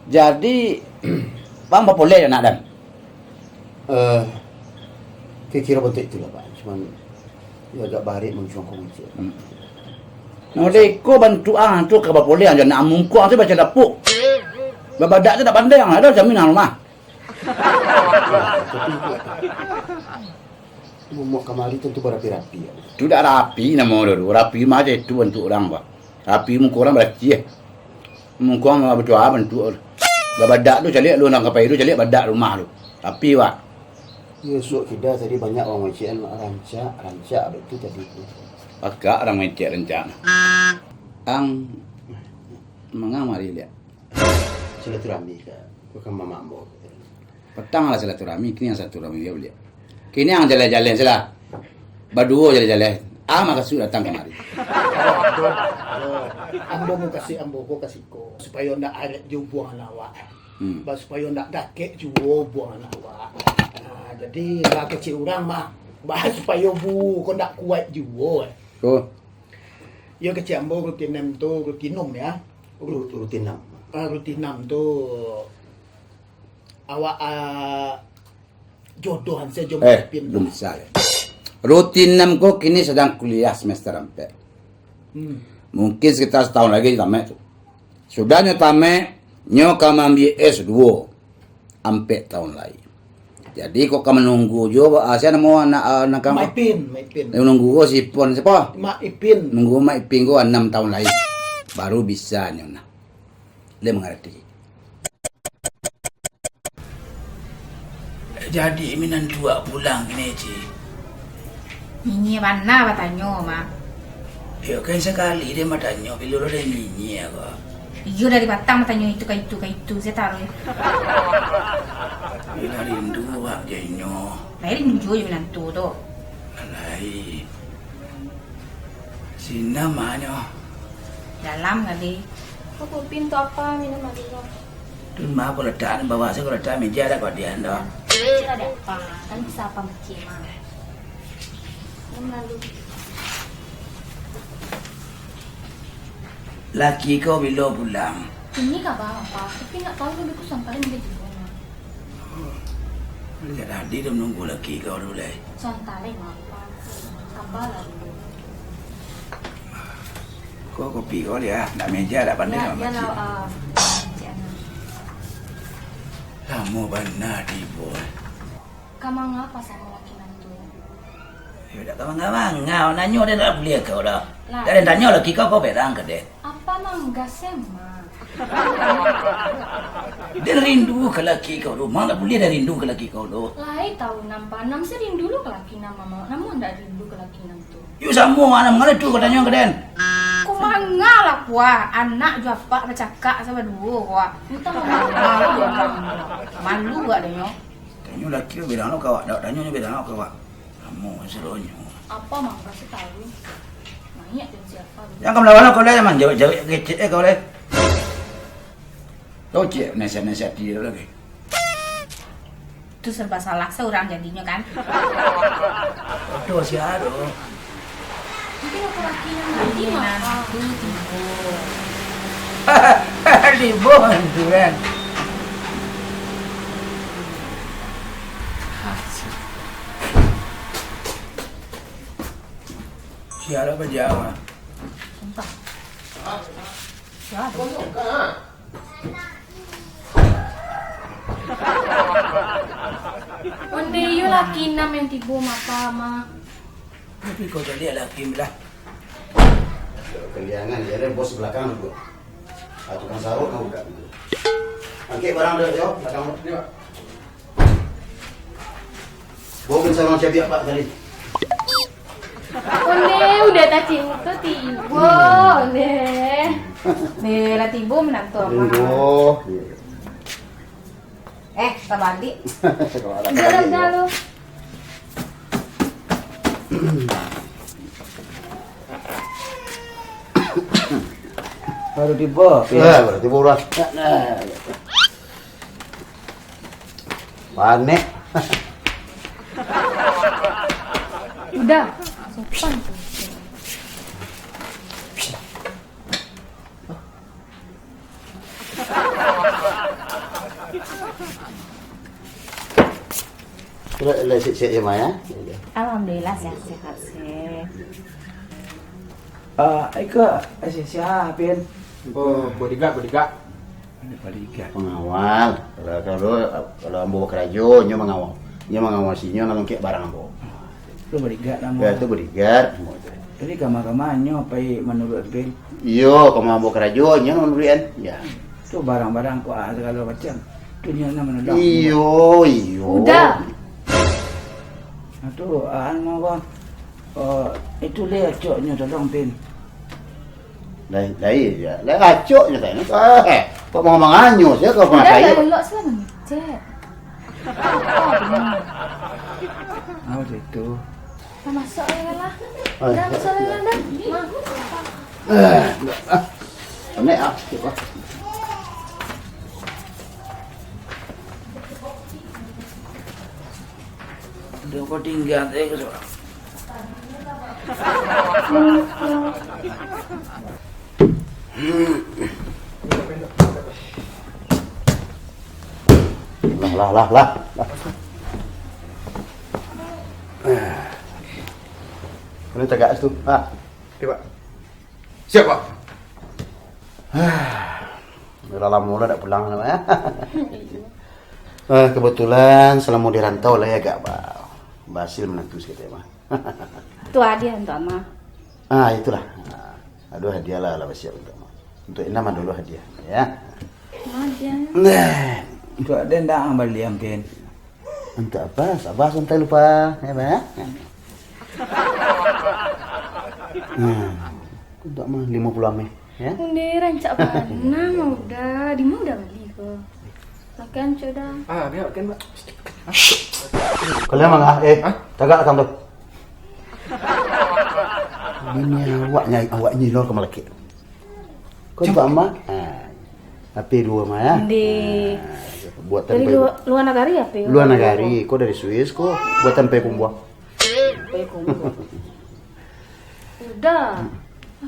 Jadi bang apa boleh ya nak dan? Kira-kira bentuk itulah Pak. Cuman ya agak barik menjuang komisi. Nah, ko bantu tu ke apa boleh aja nak mungku tu baca dapuk. Babadak tu tak pandai ada jaminan rumah. Mau kemari tentu berapi-rapi ya. Tu dah rapi nama dulu. Rapi mah je itu bentuk orang Pak. Rapi muka orang berarti ya. Muka orang betul bentuk. Babadak tu calik lu nak kapai tu calik badak rumah lu. Rapi Pak. Ya sok kita tadi banyak orang macam rancak itu tadi tu. Pakak orang macam rencana. Ang mengamari lihat. Silaturahmi kan. Bukan mamamu. Petang lah silaturahmi. Kini yang satu rahmi dia beliau. Kini yang jalan-jalan salah. Berdua jalan-jalan. Maka sudah datang kemari. Ambo mau kasih ambo ko kasih ko supaya ndak arek jo buang awak. Supaya ndak dakek jo buang awak. Nah, jadi lah kecil orang mah bahas supaya bu ko ndak kuat jo. Oh. Ya kecil ambo rutin nem tu rutin nom ya. Rutin nam. Rutin nam tu awak jodohan saya jom belum bisa ya. Rutin 6 ko kini sedang kuliah semester 4. Mungkin sekitar setahun lagi tamat tu. Sudahnya tamat, nyo kamu ambil S2 sampai tahun lagi. Jadi kok kamu menunggu jo saya mau anak kamu. Maipin. Menunggu ko si pon siapa? Maipin. Nunggu Maipin ko 6 tahun lagi. Baru bisa nyo na. Le mengerti. Jadi minan tua pulang ini cik. Nini mana batanya mak? Ya kan sekali dia matanya bila ada nini aku. Iyo dari batang matanya itu ke itu saya taruh. Bila rindu wak jenyo. Lain juga yang nantu tu. Lain. Sina mana? Dalam kali. Kau pintu apa minum lagi lo? Tu mah aku letak bawa saya aku letak meja dah kau dia anda. Kira ada apa? Kan bisa apa macam mana? Lalu Laki kau bila pulang? ini kabar apa? Tapi nak tahu lebih kusam paling dia juga. Lihat tadi dia menunggu laki kau dulu. Santai apa? Sabar lah dulu. Kau kopi kau dia, nak meja dah pandai Ya, sama dia cik. lah. Kamu benar Ibu. Kamu ngapa sama laki nantu? Ya dah kawan-kawan ngau nanyo dia nak beli kau dah. Lah. Dah tanya laki kau berang ke dia? Apa mangga sema? Dia rindu ke laki kau tu. Mana boleh dia rindu ke laki kau tu? Lai tahu nampak nam sering dulu ke laki nama mama. Namun ndak rindu ke laki nantu. You semua anak mana tu kau tanya ke dia? Ku mangalah kuah anak juga pak bercakap sama dua kuah. Minta Malu gak dia nyo? Tanya laki kau bilang kau dak tanya ni bilang kau. Kamu seronyo. apa mangga sih tahu? Banyak dan siapa? Yang kamu lawan kau dah man jawab kecil kau dah. Kau cek nasihat dia lagi. Itu serba salah seorang jadinya kan? Aduh siapa? Mungkin aku laki yang nanti mah. Nanti tiba. Libon tu kan. Siapa berjawab? Sumpah. Siapa? Onde yo laki nam yang tibo mapa ma. Tapi kau tak lihat laki belah. Keliangan dia ada bos belakang tu. Tukang sarung kau buka dulu. Okey barang dah jauh belakang ni Pak. Bawa sarung siap Pak tadi. Onde udah tak cinta tibo. Onde. Bela tibo menantu ama. Oh. Terbalik. Dalam. Baru tiba. Berarti borak. Panek. Udah. Sopan tuh. siap-siap je, Ma, ya? Alhamdulillah sehat-sehat sih. Ika siapa Pin? Oh, bodyguard. Bodyguard. Pengawal. Kalau ambo kerajo, nyo mengawal. Nyo mengawasi nyo nangkep barang ambo. Lu bodyguard nama. Ya, itu bodyguard. Jadi kamar-kamarnya apa menurut Pin? Iyo, kalau ambo kerajo, nyo menurian. Ya. Itu barang-barang kok segala macam. Dunia nama menolak. Iyo. Udah. Itu mau kan. Itu lihat coknya tolong Pin. Dah ya. Dah acok nya tadi. Kok mau ngomong anyos ya kau pernah Udah kayu. elok selama ngecek. Oh itu. Kita masuk ya lah. Oh, Udah masuk ya dah. Ma. Nek ah, cepat. Udah kau tinggal ke seorang. Lah. Ini tegak tu. Oke, Pak. Siap, Pak. Udah lama udah tak pulang namanya. Kebetulan selama di rantau lah ya gak Basil menantu sikit ya, Ma. Itu hadiah untuk Ma. Itulah. Aduh hadiah lah siap untuk Ma. Untuk Inam dulu hadiah ya. Nah, Itu ada ndak balik Pin. untuk apa? Sabar santai lupa ya, Ma. Untuk mah 50 ame ya. Undi rancak mana udah di mana udah beli ke. Makan sudah. Biar kan, Pak. Kalian mangga tagak akan tu. Ini awaknya lo ke Melaki. Kau coba Ma. HP 2 Ma ya. Di Buat dari tempe. luar negara ya, Pe? Luar negari, kau dari Swiss kok buat tempe kumbuah. Pe kumpul. Udah.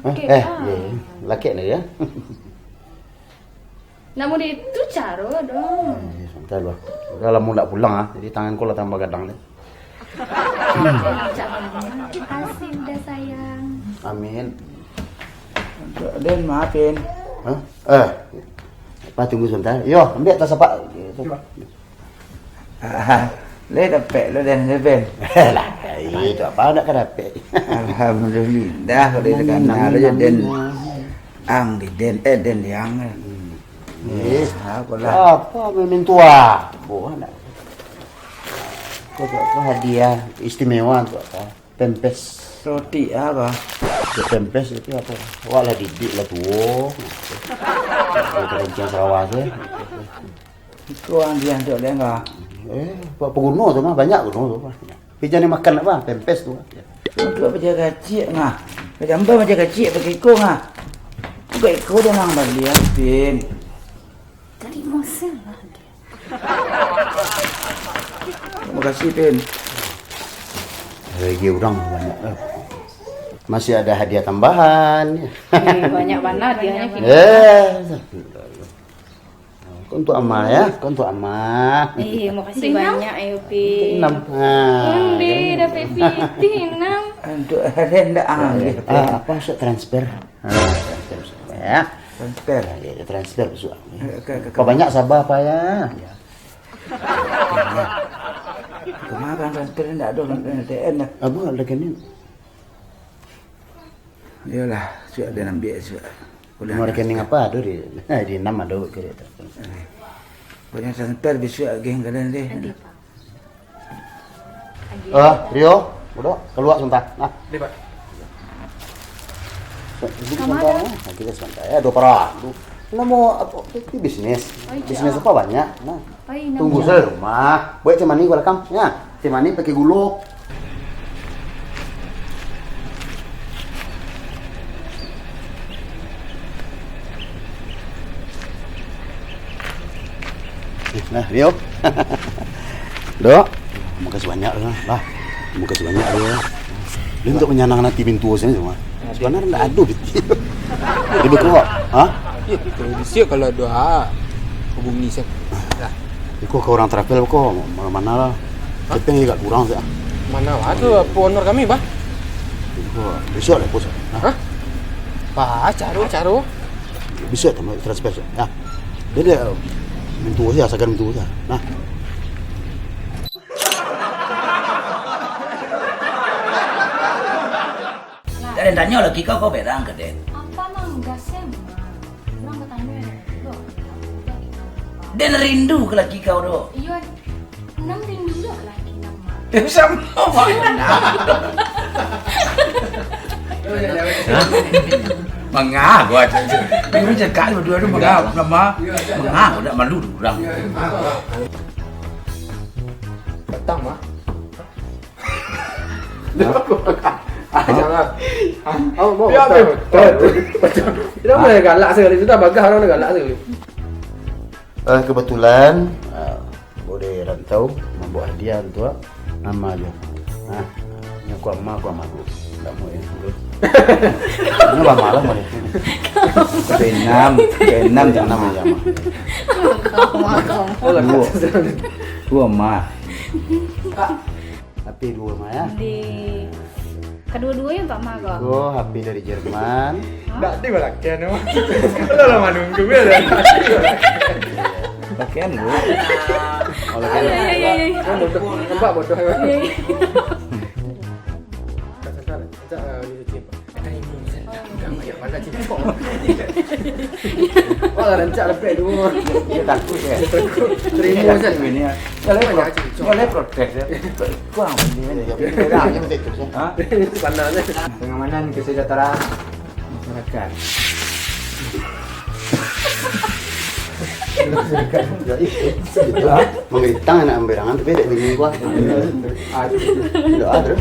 Oke. Laki ni ya. Nak mau itu caro dong. Santai lo. Dah lama tak pulang jadi tangan kau lah tambah gadang ni. Rancak mana? Kasih udah sayang. Amin. Den maafin. Apa tunggu sebentar. Yo, ambil tas apa? Le dapat lo Den Ben. Lah, itu apa nak dapat? Alhamdulillah kalau dia kenal aja Den. Ang di Den yang. Apa lah. Apa memang tua? Buah nak. Kau tu apa hadiah istimewa tu apa? Pempes. Roti apa? Pempes itu apa? Wah lah didik lah tuh. Kerencang Sarawak je. Itu yang dia untuk dia enggak. Pegunung tu mah banyak gunung tu. Pijak ni makan apa? Pempes tu. Untuk apa jaga kecil ngah. Macam macam kecil pakai iko ngah. Pakai iko dia nang balik Pin. Dari Mosul lah. Terima kasih Pin. Lagi orang banyak. Masih ada hadiah tambahan. Banyak mana hadiahnya, Pi? Kau untuk Ama ya, kau untuk Ama. Makasih banyak ayo, Pi. 6. Undi dapat piti 6. Untuk ada ndak ambil. Apa maksud transfer? Transfer ya. Transfer. Ya, transfer besok. Kau banyak sabar apa ya? Kemarin transfer ndak ada TN dah. Apa lagi ni? Yalah, sudah dia ambil sudah. Mau rekening apa? Ada di 6 ada kereta. Banyak transfer besok geng kalian deh. Rio, udah keluar sebentar. Nah, Ini, Pak. sebentar. Kita sebentar ya, 2 perak. Nah mau apa? Ini bisnis. Bisnis apa banyak? Nah, tunggu saya rumah. Buat cemani gua rekam. Ya, cemani pakai gulung. Nah, Rio. Dok, makasih banyak lah. Makasih banyak dia. Dia untuk menyenangkan hati pintu sini semua. Sebenarnya enggak ada gitu. Ribut kok. Hah? Ya, kalau disiap kalau ada hubungi saya. Lah. Kok ke orang travel kok mana lah. Kepeng agak kurang sih. Mana ada honor kami, bah? Besok lah bos. Hah? Bah, caro. Besok tambah transfer. Ya. Dia mentua saya, asalkan mentua saya. Nah. Dan tanya lagi kau berang ke Den? Apa nang gasem? Nang katanya lo. Den rindu ke lagi kau do. Iya, nang rindu lo lagi nama. Sama mengah gua aja. Ini cakap berdua tu mengah nama. Mengah udah malu orang. Datang, mah. Jangan. Oh, mau. Biar Kita boleh galak sekali. Sudah bagah orang galak sekali. Kebetulan boleh rantau membawa hadiah untuk nama aja. Nah, ni aku emak aku. Tak mau yang dulu. Ini lama lah boleh. Keenam jangan nama ya mah. Dua mah. HP dua mah ya. Di kedua-duanya Pak Ma kok. Oh, HP dari Jerman. Tak ada balakan mah. Kalau lama nunggu ya. Pakaian lu. Kalau kan Nampak bodoh. Wah, rancak lebih dulu. Dia takut ya. Terima saja. Ini ya. Boleh protes ya. Kurang ini. Hah? Pandangannya pengamanan kesejahteraan masyarakat. Mengitang anak amberangan tapi tidak bingung gua. Ada.